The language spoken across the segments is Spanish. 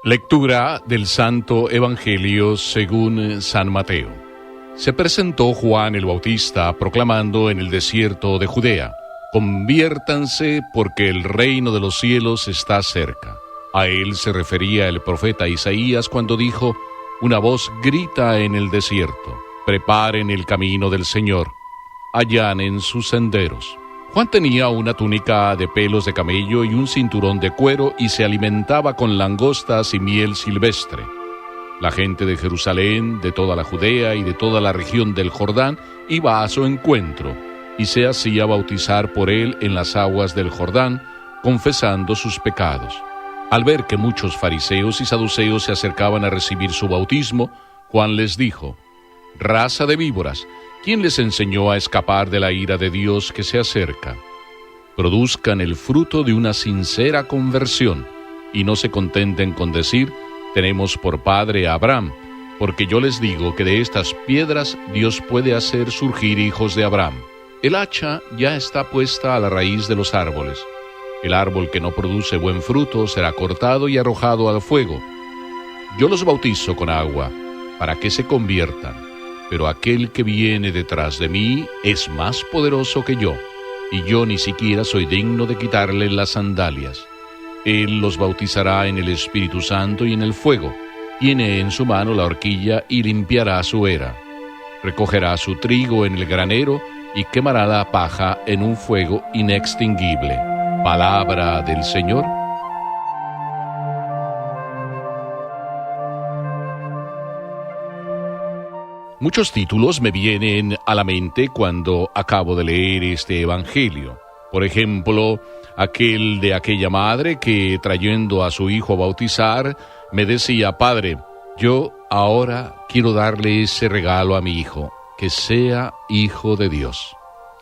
Lectura del Santo Evangelio según San Mateo. Se presentó Juan el Bautista proclamando en el desierto de Judea: conviértanse porque el reino de los cielos está cerca. A él se refería el profeta Isaías cuando dijo: una voz grita en el desierto, preparen el camino del Señor, allanen sus senderos. Juan tenía una túnica de pelos de camello y un cinturón de cuero y se alimentaba con langostas y miel silvestre. La gente de Jerusalén, de toda la Judea y de toda la región del Jordán iba a su encuentro y se hacía bautizar por él en las aguas del Jordán, confesando sus pecados. Al ver que muchos fariseos y saduceos se acercaban a recibir su bautismo, Juan les dijo: raza de víboras, ¿quién les enseñó a escapar de la ira de Dios que se acerca? Produzcan el fruto de una sincera conversión, y no se contenten con decir: tenemos por padre a Abraham, porque yo les digo que de estas piedras Dios puede hacer surgir hijos de Abraham. El hacha ya está puesta a la raíz de los árboles. El árbol que no produce buen fruto será cortado y arrojado al fuego. Yo los bautizo con agua, para que se conviertan. Pero aquel que viene detrás de mí es más poderoso que yo, y yo ni siquiera soy digno de quitarle las sandalias. Él los bautizará en el Espíritu Santo y en el fuego. Tiene en su mano la horquilla y limpiará su era. Recogerá su trigo en el granero y quemará la paja en un fuego inextinguible. Palabra del Señor. Muchos títulos me vienen a la mente cuando acabo de leer este evangelio. Por ejemplo, aquel de aquella madre que, trayendo a su hijo a bautizar, me decía: Padre, yo ahora quiero darle ese regalo a mi hijo, que sea hijo de Dios.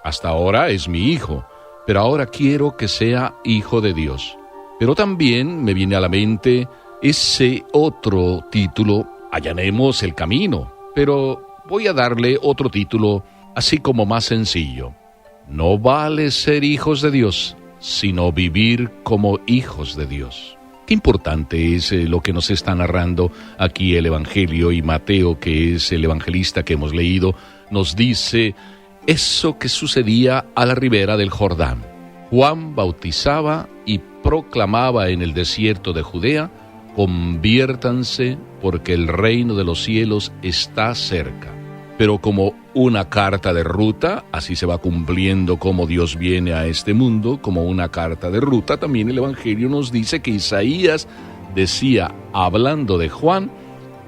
Hasta ahora es mi hijo, pero ahora quiero que sea hijo de Dios. Pero también me viene a la mente ese otro título: allanemos el camino. Pero voy a darle otro título, así como más sencillo: no vale ser hijos de Dios, sino vivir como hijos de Dios. Qué importante es lo que nos está narrando aquí el Evangelio, y Mateo, que es el evangelista que hemos leído, nos dice eso que sucedía a la ribera del Jordán. Juan bautizaba y proclamaba en el desierto de Judea: conviértanse porque el reino de los cielos está cerca. Pero como una carta de ruta, así se va cumpliendo como Dios viene a este mundo, como una carta de ruta, también el Evangelio nos dice que Isaías decía, hablando de Juan,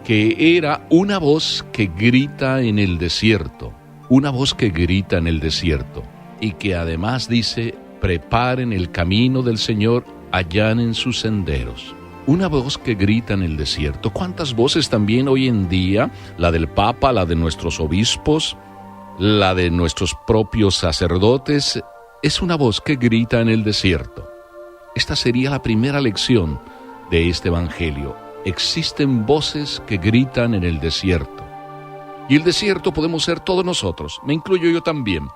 que era una voz que grita en el desierto, una voz que grita en el desierto, y que además dice: preparen el camino del Señor, allanen sus senderos. Una voz que grita en el desierto. ¿Cuántas voces también hoy en día? La del Papa, la de nuestros obispos, la de nuestros propios sacerdotes. Es una voz que grita en el desierto. Esta sería la primera lección de este Evangelio. Existen voces que gritan en el desierto. Y el desierto podemos ser todos nosotros, me incluyo yo también.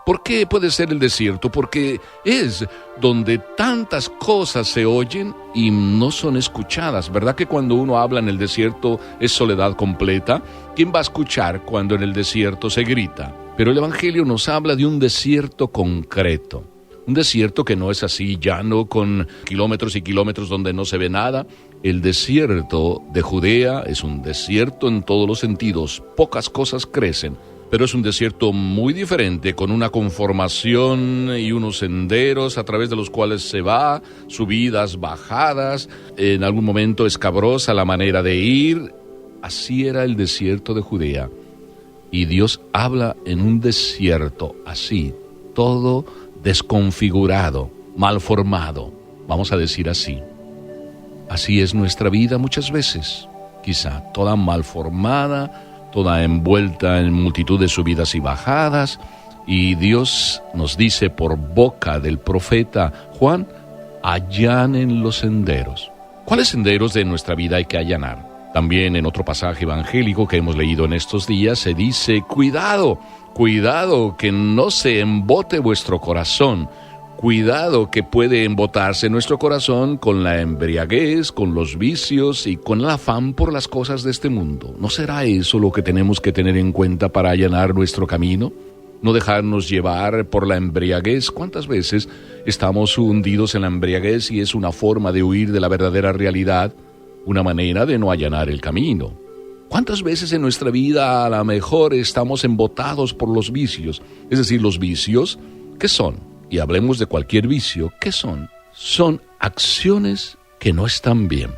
¿Por qué puede ser el desierto? Porque es donde tantas cosas se oyen y no son escuchadas. ¿Verdad que cuando uno habla en el desierto es soledad completa? ¿Quién va a escuchar cuando en el desierto se grita? Pero el Evangelio nos habla de un desierto concreto. Un desierto que no es así llano con kilómetros y kilómetros donde no se ve nada. El desierto de Judea es un desierto en todos los sentidos. Pocas cosas crecen. Pero es un desierto muy diferente, con una conformación y unos senderos a través de los cuales se va, subidas, bajadas, en algún momento escabrosa la manera de ir. Así era el desierto de Judea. Y Dios habla en un desierto así, todo desconfigurado, mal formado, vamos a decir así. Así es nuestra vida muchas veces, quizá toda mal formada, toda envuelta en multitud de subidas y bajadas, y Dios nos dice por boca del profeta Juan: allanen los senderos. ¿Cuáles senderos de nuestra vida hay que allanar? También en otro pasaje evangélico que hemos leído en estos días se dice: cuidado, que no se embote vuestro corazón, Cuidado que puede embotarse nuestro corazón con la embriaguez, con los vicios y con el afán por las cosas de este mundo. ¿No será eso lo que tenemos que tener en cuenta para allanar nuestro camino? No dejarnos llevar por la embriaguez. ¿Cuántas veces estamos hundidos en la embriaguez y es una forma de huir de la verdadera realidad, una manera de no allanar el camino? ¿Cuántas veces en nuestra vida a lo mejor estamos embotados por los vicios? Es decir, los vicios, ¿qué son? Y hablemos de cualquier vicio, ¿qué son? Son acciones que no están bien.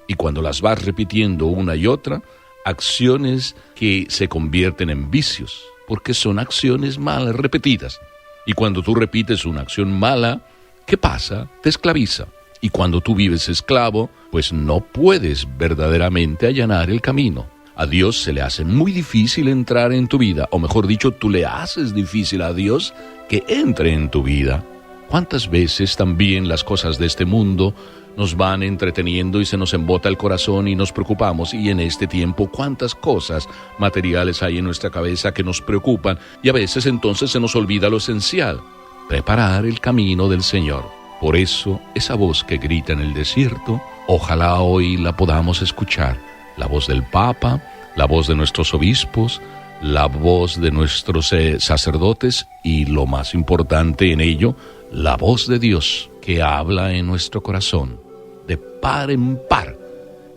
Y cuando las vas repitiendo una y otra, acciones que se convierten en vicios, porque son acciones malas repetidas. Y cuando tú repites una acción mala, ¿qué pasa? Te esclaviza. Y cuando tú vives esclavo, pues no puedes verdaderamente allanar el camino. A Dios se le hace muy difícil entrar en tu vida, o mejor dicho, tú le haces difícil a Dios que entre en tu vida. ¿Cuántas veces también las cosas de este mundo nos van entreteniendo y se nos embota el corazón y nos preocupamos? Y en este tiempo, ¿cuántas cosas materiales hay en nuestra cabeza que nos preocupan? Y a veces entonces se nos olvida lo esencial, preparar el camino del Señor. Por eso, esa voz que grita en el desierto, ojalá hoy la podamos escuchar. La voz del Papa, la voz de nuestros obispos, la voz de nuestros sacerdotes y, lo más importante en ello, la voz de Dios que habla en nuestro corazón, de par en par.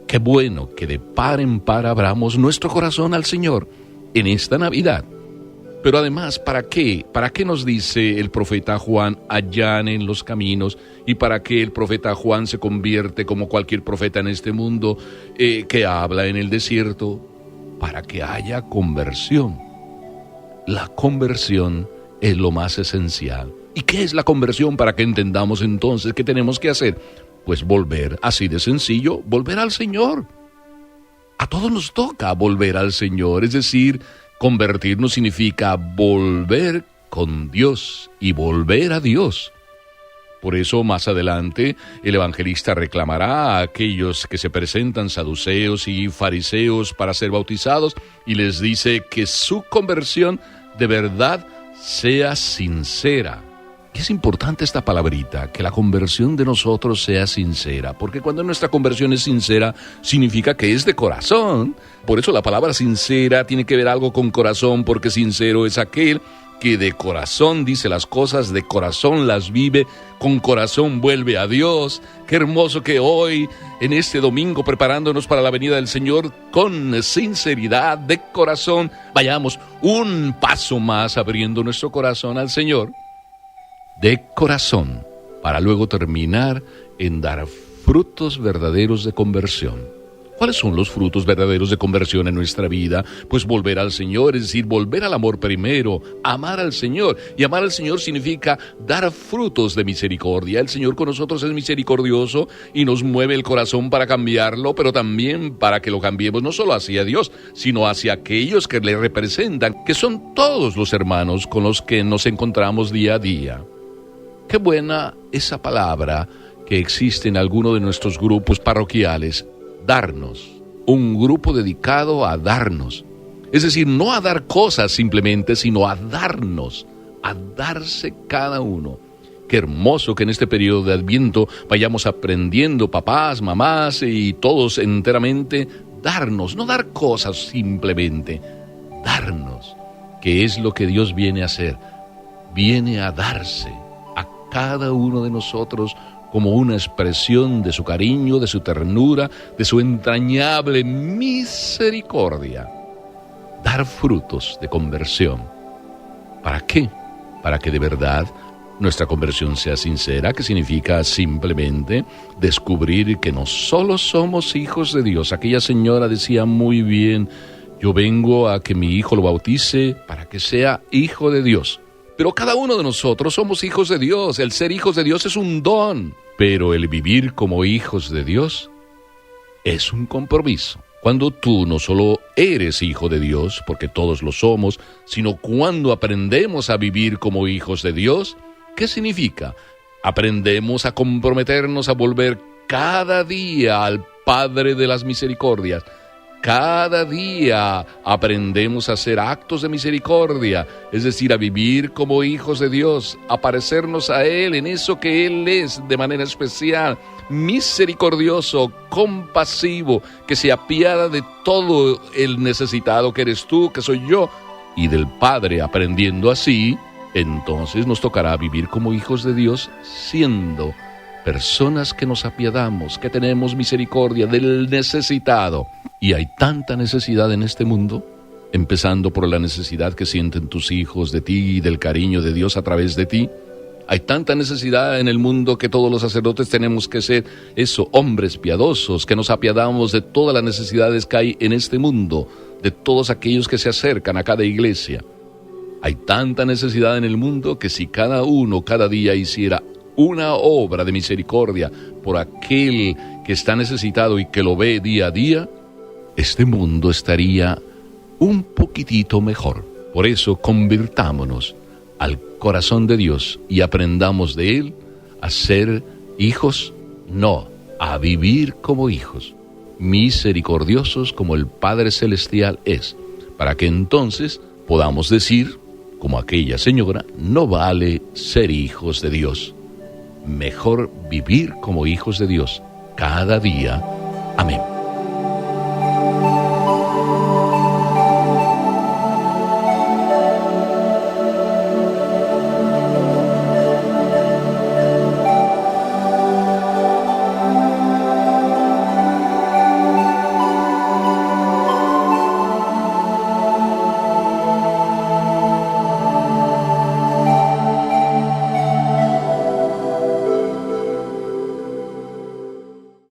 Qué bueno que de par en par abramos nuestro corazón al Señor en esta Navidad. Pero además, ¿para qué? ¿Para qué nos dice el profeta Juan, allanen los caminos? ¿Y para qué el profeta Juan se convierte como cualquier profeta en este mundo que habla en el desierto? Para que haya conversión. La conversión es lo más esencial. ¿Y qué es la conversión? Para que entendamos entonces qué tenemos que hacer. Pues volver, así de sencillo, volver al Señor. A todos nos toca volver al Señor, es decir, convertirnos significa volver con Dios y volver a Dios. Por eso más adelante el evangelista reclamará a aquellos que se presentan saduceos y fariseos para ser bautizados y les dice que su conversión de verdad sea sincera. Y es importante esta palabrita, que la conversión de nosotros sea sincera, porque cuando nuestra conversión es sincera, significa que es de corazón. Por eso la palabra sincera tiene que ver algo con corazón, porque sincero es aquel que de corazón dice las cosas, de corazón las vive, con corazón vuelve a Dios. Qué hermoso que hoy, en este domingo, preparándonos para la venida del Señor, con sinceridad, de corazón, vayamos un paso más abriendo nuestro corazón al Señor. De corazón, para luego terminar en dar frutos verdaderos de conversión. ¿Cuáles son los frutos verdaderos de conversión en nuestra vida? Pues volver al Señor, es decir, volver al amor primero, amar al Señor. Y amar al Señor significa dar frutos de misericordia. El Señor con nosotros es misericordioso y nos mueve el corazón para cambiarlo, pero también para que lo cambiemos no solo hacia Dios, sino hacia aquellos que le representan, que son todos los hermanos con los que nos encontramos día a día. Qué buena esa palabra que existe en alguno de nuestros grupos parroquiales, darnos, un grupo dedicado a darnos. Es decir, no a dar cosas simplemente, sino a darnos, a darse cada uno. Qué hermoso que en este periodo de Adviento vayamos aprendiendo, papás, mamás y todos enteramente, darnos, no dar cosas simplemente, darnos, que es lo que Dios viene a hacer, viene a darse a cada uno de nosotros como una expresión de su cariño, de su ternura, de su entrañable misericordia. Dar frutos de conversión. ¿Para qué? Para que de verdad nuestra conversión sea sincera, que significa simplemente descubrir que no solo somos hijos de Dios. Aquella señora decía muy bien, yo vengo a que mi hijo lo bautice para que sea hijo de Dios. Pero cada uno de nosotros somos hijos de Dios. El ser hijos de Dios es un don. Pero el vivir como hijos de Dios es un compromiso. Cuando tú no solo eres hijo de Dios, porque todos lo somos, sino cuando aprendemos a vivir como hijos de Dios, ¿qué significa? Aprendemos a comprometernos a volver cada día al Padre de las misericordias, cada día aprendemos a hacer actos de misericordia, es decir, a vivir como hijos de Dios, a parecernos a Él en eso que Él es de manera especial, misericordioso, compasivo, que se apiada de todo el necesitado que eres tú, que soy yo, y del Padre. Aprendiendo así, entonces nos tocará vivir como hijos de Dios, siendo personas que nos apiadamos, que tenemos misericordia del necesitado. Y hay tanta necesidad en este mundo, empezando por la necesidad que sienten tus hijos de ti y del cariño de Dios a través de ti. Hay tanta necesidad en el mundo que todos los sacerdotes tenemos que ser hombres piadosos, que nos apiadamos de todas las necesidades que hay en este mundo, de todos aquellos que se acercan a cada iglesia. Hay tanta necesidad en el mundo que si cada uno cada día hiciera una obra de misericordia por aquel que está necesitado y que lo ve día a día, este mundo estaría un poquitito mejor. Por eso convirtámonos al corazón de Dios y aprendamos de Él a ser hijos, no, a vivir como hijos, misericordiosos como el Padre Celestial es, para que entonces podamos decir, como aquella señora, no vale ser hijos de Dios, mejor vivir como hijos de Dios cada día. Amén.